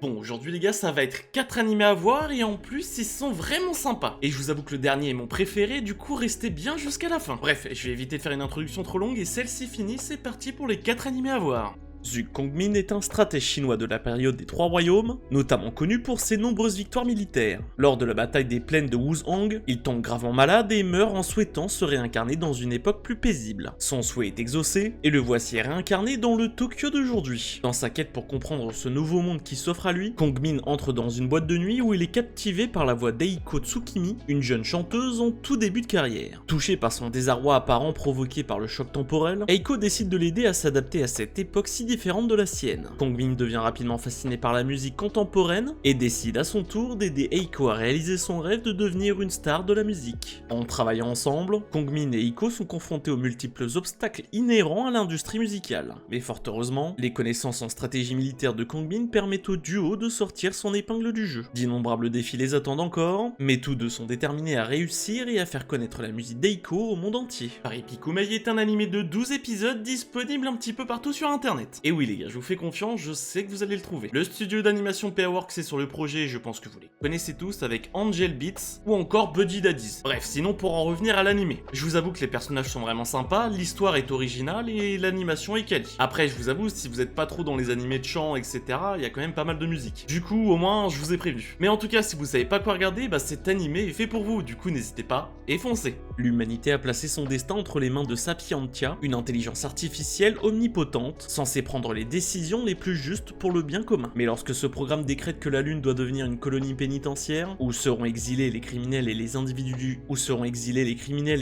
Bon, aujourd'hui les gars, ça va être 4 animés à voir et en plus, ils sont vraiment sympas. Et je vous avoue que le dernier est mon préféré, du coup, restez bien jusqu'à la fin. Bref, je vais éviter de faire une introduction trop longue et celle-ci finie, c'est parti pour les 4 animés à voir. Zhu Kongmin est un stratège chinois de la période des Trois Royaumes, notamment connu pour ses nombreuses victoires militaires. Lors de la bataille des plaines de Wuzhong, il tombe gravement malade et meurt en souhaitant se réincarner dans une époque plus paisible. Son souhait est exaucé, et le voici réincarné dans le Tokyo d'aujourd'hui. Dans sa quête pour comprendre ce nouveau monde qui s'offre à lui, Kongmin entre dans une boîte de nuit où il est captivé par la voix d'Eiko Tsukimi, une jeune chanteuse en tout début de carrière. Touché par son désarroi apparent provoqué par le choc temporel, Eiko décide de l'aider à s'adapter à cette époque si différente de la sienne. Kongmin devient rapidement fasciné par la musique contemporaine et décide à son tour d'aider Eiko à réaliser son rêve de devenir une star de la musique. En travaillant ensemble, Kongmin et Eiko sont confrontés aux multiples obstacles inhérents à l'industrie musicale. Mais fort heureusement, les connaissances en stratégie militaire de Kongmin permettent au duo de sortir son épingle du jeu. D'innombrables défis les attendent encore, mais tous deux sont déterminés à réussir et à faire connaître la musique d'Eiko au monde entier. Paris Picumei est un animé de 12 épisodes disponible un petit peu partout sur internet. Et oui les gars, je vous fais confiance, je sais que vous allez le trouver. Le studio d'animation Peaworks est sur le projet et je pense que vous les connaissez tous avec Angel Beats ou encore Buddy Daddies. Bref, sinon pour en revenir à l'animé, je vous avoue que les personnages sont vraiment sympas, l'histoire est originale et l'animation est quali. Après, je vous avoue, si vous êtes pas trop dans les animés de chant, etc., il y a quand même pas mal de musique. Du coup, au moins, je vous ai prévenu. Mais en tout cas, si vous savez pas quoi regarder, bah cet animé est fait pour vous, du coup n'hésitez pas, et foncez. L'humanité a placé son destin entre les mains de Sapientia, une intelligence artificielle omnipotente, censée prendre les décisions les plus justes pour le bien commun. Mais lorsque ce programme décrète que la Lune doit devenir une colonie pénitentiaire, où seront exilés les criminels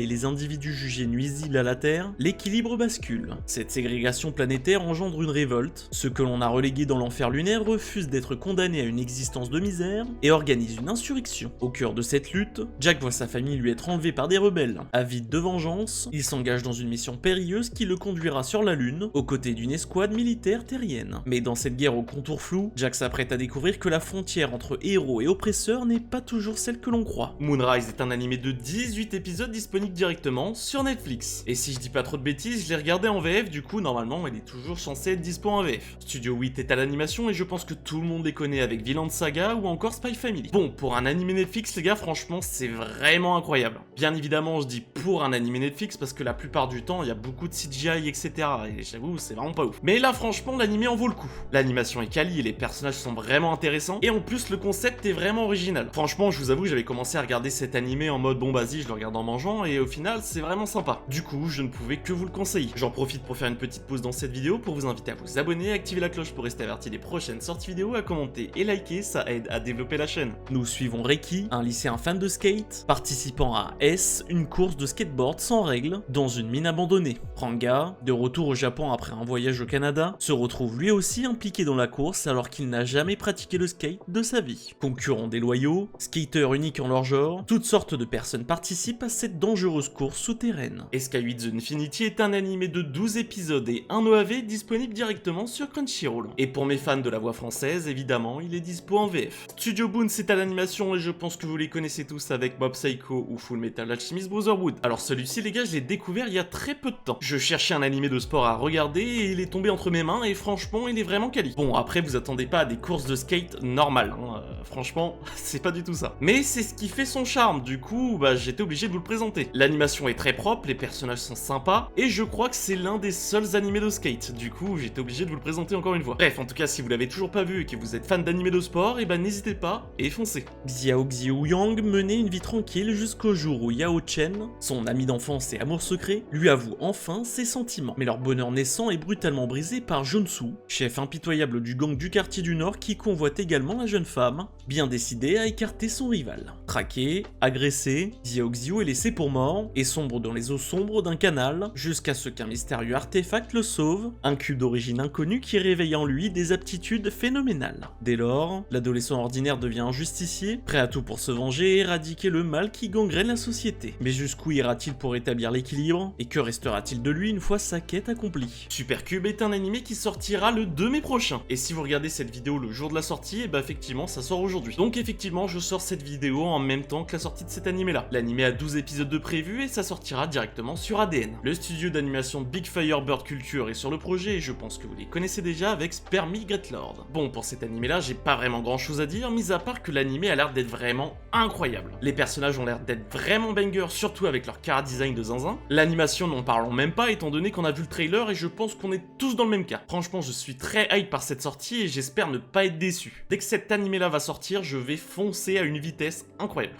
et les individus jugés nuisibles à la Terre, l'équilibre bascule. Cette ségrégation planétaire engendre une révolte. Ceux que l'on a relégués dans l'enfer lunaire refusent d'être condamnés à une existence de misère et organisent une insurrection. Au cœur de cette lutte, Jack voit sa famille lui être enlevée par des rebelles. Avide de vengeance, il s'engage dans une mission périlleuse qui le conduira sur la Lune, aux côtés d'une escouade militaire terrienne. Mais dans cette guerre aux contours flous, Jack s'apprête à découvrir que la frontière entre héros et oppresseurs n'est pas toujours celle que l'on croit. Moonrise est un animé de 18 épisodes disponible directement sur Netflix. Et si je dis pas trop de bêtises, je l'ai regardé en VF, du coup normalement il est toujours censé être dispo en VF. Studio 8 est à l'animation et je pense que tout le monde les connaît avec Vinland Saga ou encore Spy Family. Bon, pour un animé Netflix les gars, franchement c'est vraiment incroyable. Bien évidemment je dis pour un animé Netflix parce que la plupart du temps il y a beaucoup de CGI etc. Et j'avoue c'est vraiment pas ouf. Mais là franchement l'animé en vaut le coup. L'animation est quali et les personnages sont vraiment intéressants et en plus le concept est vraiment original. Franchement je vous avoue j'avais commencé à regarder cet animé en mode bon vas-y je le regarde en mangeant et au final c'est vraiment sympa. Du coup je ne pouvais que vous le conseiller. J'en profite pour faire une petite pause dans cette vidéo pour vous inviter à vous abonner, activer la cloche pour rester averti des prochaines sorties vidéo, à commenter et liker, ça aide à développer la chaîne. Nous suivons Reiki, un lycéen fan de skate, participant à S, une course de skateboard sans règles, dans une mine abandonnée. Ranga, de retour au Japon après un voyage au Canada, se retrouve lui aussi impliqué dans la course alors qu'il n'a jamais pratiqué le skate de sa vie. Concurrents déloyaux, skateurs uniques en leur genre, toutes sortes de personnes participent à cette dangereuse course souterraine. Sky The Infinity est un animé de 12 épisodes et un OAV disponible directement sur Crunchyroll. Et pour mes fans de la voix française, évidemment, il est dispo en VF. Studio Boon c'est à l'animation et je pense que vous les connaissez tous avec Mob Psycho ou Full Metal Alchemist Brotherhood. Alors celui-ci les gars, je l'ai découvert il y a très peu de temps. Je cherchais un animé de sport à regarder et il est tombé entre mes mains et franchement il est vraiment quali. Bon après vous attendez pas à des courses de skate normales, hein. Franchement c'est pas du tout ça. Mais c'est ce qui fait son charme, du coup bah j'étais obligé de vous le présenter. L'animation est très propre, les personnages sont sympas et je crois que c'est l'un des seuls animés de skate. Du coup j'étais obligé de vous le présenter encore une fois. Bref en tout cas si vous l'avez toujours pas vu et que vous êtes fan d'animés de sport, et bah n'hésitez pas et foncez. Xiao Xiu Yang menait une vie tranquille jusqu'au jour où Yao Chen, son ami d'enfance et amour secret, lui avoue enfin ses sentiments. Mais leur bonheur naissant est brutalement brisé par Junsu, chef impitoyable du gang du quartier du Nord qui convoite également la jeune femme, bien décidé à écarter son rival. Traqué, agressé, Xiao Xiu est laissé pour mort et sombre dans les eaux sombres d'un canal jusqu'à ce qu'un mystérieux artefact le sauve, un cube d'origine inconnue qui réveille en lui des aptitudes phénoménales. Dès lors, l'adolescent ordinaire devient un justicier, prêt à tout pour se venger et éradiquer le mal qui gangrène la société. Mais jusqu'où ira-t-il pour établir l'équilibre et que restera-t-il de lui une fois sa quête accomplie? Supercube est un animé qui sortira le 2 mai prochain. Et si vous regardez cette vidéo le jour de la sortie, et bah effectivement ça sort aujourd'hui. Donc effectivement je sors cette vidéo en même temps que la sortie de cet animé là. L'animé a 12 épisodes de prévu et ça sortira directement sur ADN. Le studio d'animation Big Fire Bird Culture est sur le projet et je pense que vous les connaissez déjà avec Spermy Greatlord. Bon, pour cet animé là j'ai pas vraiment grand chose à dire, mis à part que l'animé a l'air d'être vraiment incroyable. Les personnages ont l'air d'être vraiment bangers, surtout avec leur chara design de zinzin. L'animation n'en parlons même pas étant donné qu'on a vu le trailer et je pense qu'on est tous dans le même cas. Franchement je suis très hype par cette sortie et j'espère ne pas être déçu. Dès que cet animé là va sortir, je vais foncer à une vitesse incroyable.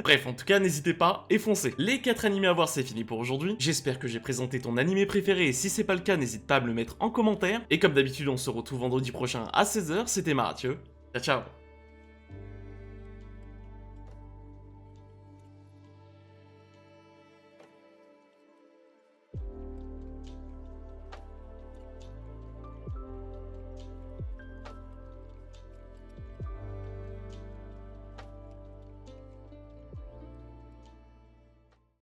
Bref, en tout cas n'hésitez pas et foncez. Les 4 animés à voir c'est fini pour aujourd'hui. J'espère que j'ai présenté ton animé préféré et si c'est pas le cas n'hésite pas à me le mettre en commentaire. Et comme d'habitude on se retrouve vendredi prochain à 16h, c'était Marathieu. Ciao ciao.